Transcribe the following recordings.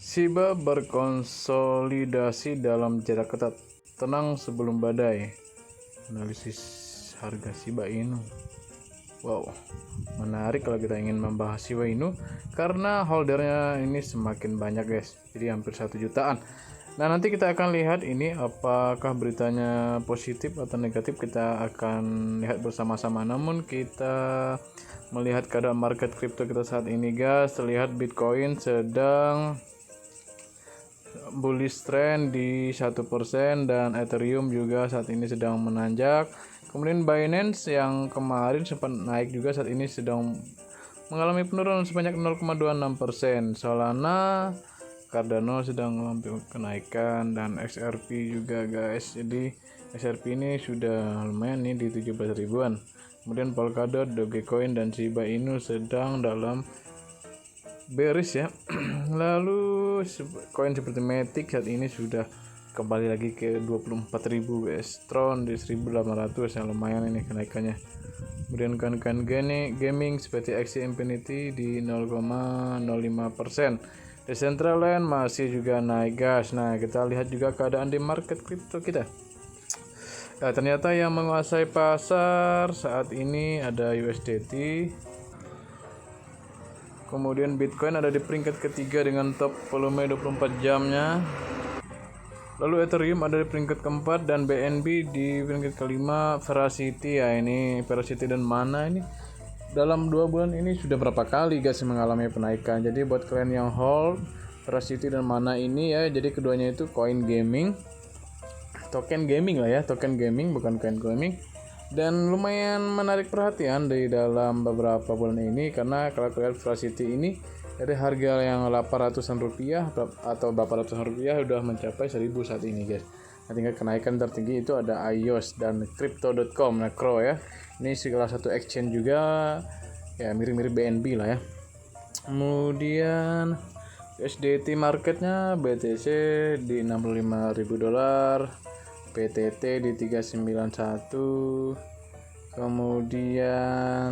Shiba berkonsolidasi dalam jarak ketat, tenang sebelum badai. Analisis harga Shiba Inu. Wow, menarik kalau kita ingin membahas Shiba Inu karena holdernya ini semakin banyak guys, jadi hampir 1 jutaan. Nah, nanti kita akan lihat ini apakah beritanya positif atau negatif, kita akan lihat bersama-sama. Namun kita melihat keadaan market crypto kita saat ini guys, terlihat Bitcoin sedang bullish trend di 1% dan Ethereum juga saat ini sedang menanjak. Kemudian Binance yang kemarin sempat naik juga saat ini sedang mengalami penurunan sebanyak 0,26%. Solana, Cardano sedang mengalami kenaikan dan XRP juga guys. Jadi XRP ini sudah lumayan nih di 17 ribuan. Kemudian Polkadot, Dogecoin dan Shiba Inu sedang dalam bearish ya. Lalu koin seperti Matic saat ini sudah kembali lagi ke 24.000 guys. Tron di 1.800 yang lumayan ini kenaikannya. Kemudian kan gaming seperti Axie Infinity di 0,05%. Decentraland masih juga naik gas. Nah, kita lihat juga keadaan di market crypto kita. Nah, ternyata yang menguasai pasar saat ini ada USDT. Kemudian Bitcoin ada di peringkat ketiga dengan top volume 24 jamnya. Lalu Ethereum ada di peringkat keempat dan BNB di peringkat kelima. Veracity ya, ini Veracity dan Mana ini dalam 2 bulan ini sudah berapa kali guys mengalami penaikan. Jadi buat kalian yang hold Veracity dan Mana ini ya, jadi keduanya itu koin gaming, token gaming lah ya, token gaming bukan koin gaming. Dan lumayan menarik perhatian di dalam beberapa bulan ini karena kalau kalian Veracity ini dari harga yang 800-an rupiah atau berapa ratusan rupiah udah mencapai 1000 saat ini guys. Nah, tinggal kenaikan tertinggi itu ada iOS dan Crypto.com, nah Crow ya. Ini salah satu exchange juga ya, mirip-mirip BNB lah ya. Kemudian USDT marketnya BTC di $65.000, PTT di 391. Kemudian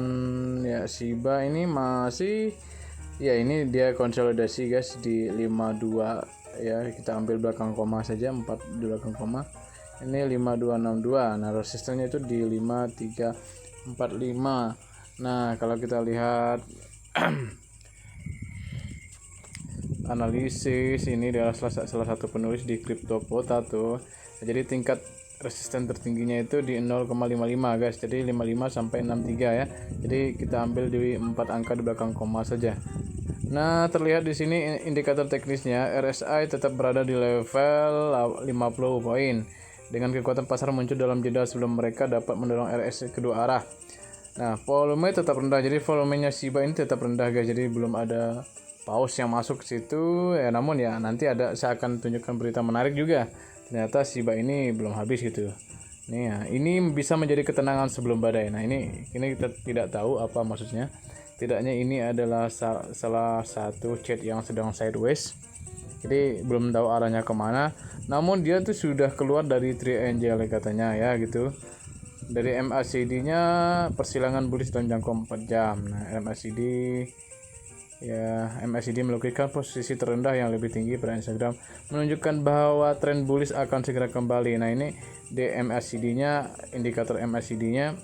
ya Shiba ini masih ya, ini dia konsolidasi guys di 52 ya, kita ambil belakang koma saja, 4 di belakang koma. Ini 5262. Nah, resistennya itu di 5345. Nah, kalau kita lihat analisis ini adalah salah satu penulis di CryptoQuota tuh. Jadi tingkat resisten tertingginya itu di 0,55 guys. Jadi 55 sampai 63 ya. Jadi kita ambil di 4 angka di belakang koma saja. Nah, terlihat di sini indikator teknisnya RSI tetap berada di level 50 poin. Dengan kekuatan pasar muncul dalam jeda sebelum mereka dapat mendorong RSI kedua arah. Nah, volume tetap rendah. Jadi volumenya Shiba ini tetap rendah guys. Jadi belum ada paus yang masuk ke situ ya, namun ya nanti saya akan tunjukkan berita menarik juga. Ternyata Shiba ini belum habis gitu. Nih ya, ini bisa menjadi ketenangan sebelum badai. Nah, ini kita tidak tahu apa maksudnya. Tidaknya ini adalah salah satu chart yang sedang sideways. Jadi belum tahu arahnya kemana. Namun dia tuh sudah keluar dari triangle katanya ya gitu. Dari MACD-nya persilangan bullish dalam jangka 4 jam. Nah, MACD melukiskan posisi terendah yang lebih tinggi pada Instagram, menunjukkan bahwa tren bullish akan segera kembali. Nah, ini di MACD-nya, indikator MACD-nya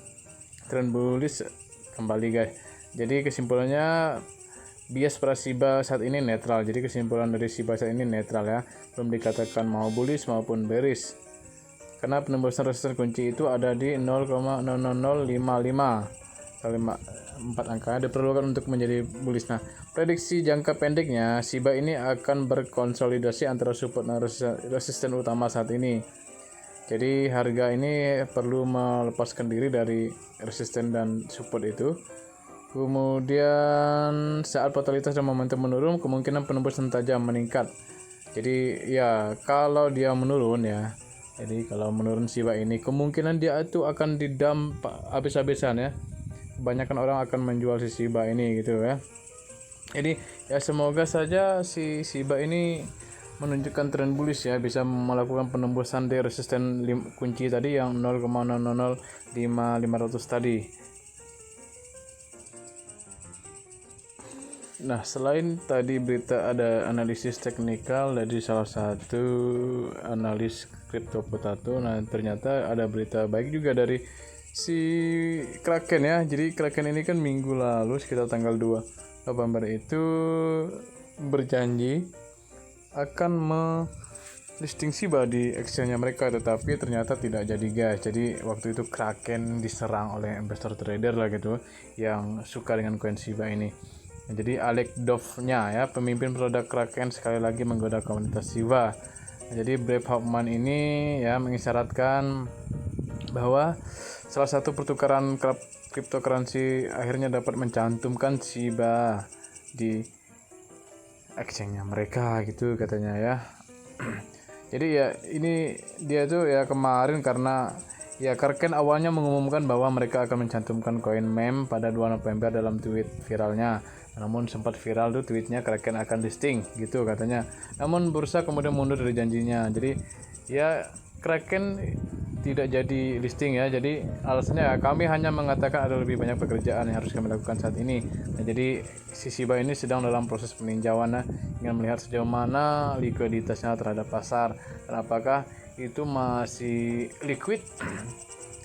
tren bullish kembali guys. Jadi kesimpulannya bias pada Shiba saat ini netral. Jadi kesimpulan dari Shiba saat ini netral ya, belum dikatakan mau bullish maupun bearish. Karena penembusan resisten kunci itu ada di 0,00055. 4 angka diperlukan untuk menjadi bullish. Nah, prediksi jangka pendeknya Shiba ini akan berkonsolidasi antara support dan resisten utama saat ini. Jadi harga ini perlu melepaskan diri dari resisten dan support itu. Kemudian saat volatilitas dan momentum menurun, kemungkinan penembusan tajam meningkat. Jadi ya kalau dia menurun ya, jadi kalau menurun Shiba ini kemungkinan dia itu akan didump habis-habisan ya. Kebanyakan orang akan menjual si Shiba ini gitu ya. Jadi ya semoga saja si Shiba ini menunjukkan tren bullish ya, bisa melakukan penembusan di resisten kunci tadi yang 0,005500 tadi. Nah, selain tadi berita ada analisis teknikal dari salah satu analis Crypto Potato, nah ternyata ada berita baik juga dari si Kraken ya. Jadi Kraken ini kan minggu lalu sekitar tanggal 2 November itu berjanji akan listing Shiba di exchange-nya mereka, tetapi ternyata tidak jadi guys. Jadi waktu itu Kraken diserang oleh investor trader lah gitu yang suka dengan koin Shiba ini. Nah, jadi Alec Dove-nya ya, pemimpin produk Kraken sekali lagi menggoda komunitas Shiba. Nah, jadi Brave Hoffman ini ya mengisyaratkan bahwa salah satu pertukaran cryptocurrency akhirnya dapat mencantumkan Shiba di exchange-nya mereka gitu katanya ya. Jadi ya ini dia tuh ya kemarin karena ya Kraken awalnya mengumumkan bahwa mereka akan mencantumkan koin meme pada 2 November dalam tweet viralnya. Namun sempat viral tuh tweetnya Kraken akan listing gitu katanya. Namun bursa kemudian mundur dari janjinya. Jadi ya Kraken tidak jadi listing ya. Jadi alasannya ya, kami hanya mengatakan ada lebih banyak pekerjaan yang harus kami lakukan saat ini. Nah, jadi si Shiba ini sedang dalam proses peninjauan, ingin melihat sejauh mana likuiditasnya terhadap pasar dan apakah itu masih liquid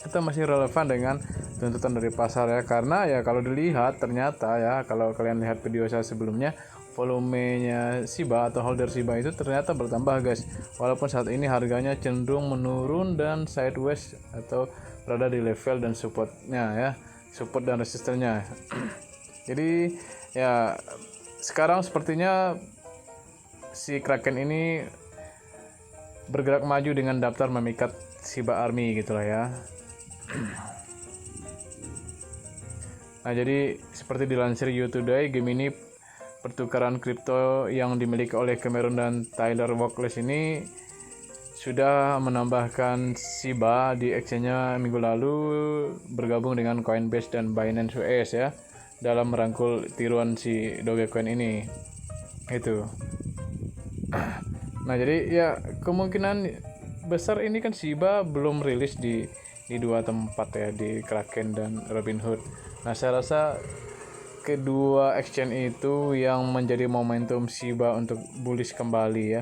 atau masih relevan dengan tuntutan dari pasar ya. Karena ya kalau dilihat ternyata ya, kalau kalian lihat video saya sebelumnya, volumenya Shiba atau holder Shiba itu ternyata bertambah guys, walaupun saat ini harganya cenderung menurun dan sideways atau berada di level dan supportnya ya, support dan resistennya. Jadi ya sekarang sepertinya si Kraken ini bergerak maju dengan daftar memikat Shiba Army gitulah ya. Nah, jadi seperti dilansir You Today, game ini pertukaran kripto yang dimiliki oleh Cameron dan Tyler Wockless ini sudah menambahkan Shiba di exchange-nya minggu lalu bergabung dengan Coinbase dan Binance US ya dalam merangkul tiruan si Dogecoin ini. Itu. Nah, jadi ya kemungkinan besar ini kan Shiba belum rilis di dua tempat ya, di Kraken dan Robinhood. Nah, saya rasa kedua exchange itu yang menjadi momentum Shiba untuk bullish kembali ya.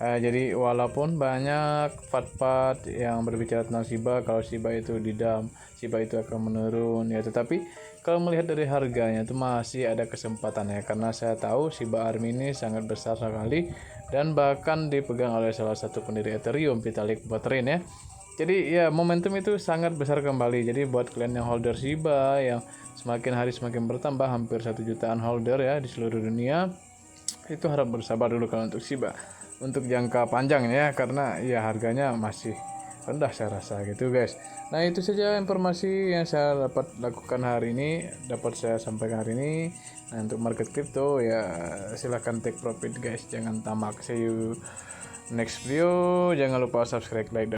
Jadi walaupun banyak part-part yang berbicara tentang Shiba, kalau Shiba itu didam, Shiba itu akan menurun ya, tetapi kalau melihat dari harganya itu masih ada kesempatan ya, karena saya tahu Shiba Army ini sangat besar sekali dan bahkan dipegang oleh salah satu pendiri Ethereum, Vitalik Buterin ya. Jadi ya momentum itu sangat besar kembali. Jadi buat kalian yang holder Shiba yang semakin hari semakin bertambah, hampir 1 jutaan holder ya di seluruh dunia, itu harap bersabar dulu kalau untuk Shiba untuk jangka panjang ya, karena ya harganya masih rendah saya rasa gitu guys. Nah, itu saja informasi yang saya dapat lakukan hari ini, dapat saya sampaikan hari ini. Nah, untuk market crypto ya silahkan take profit guys, jangan tamak. See you next video, jangan lupa subscribe, like, dan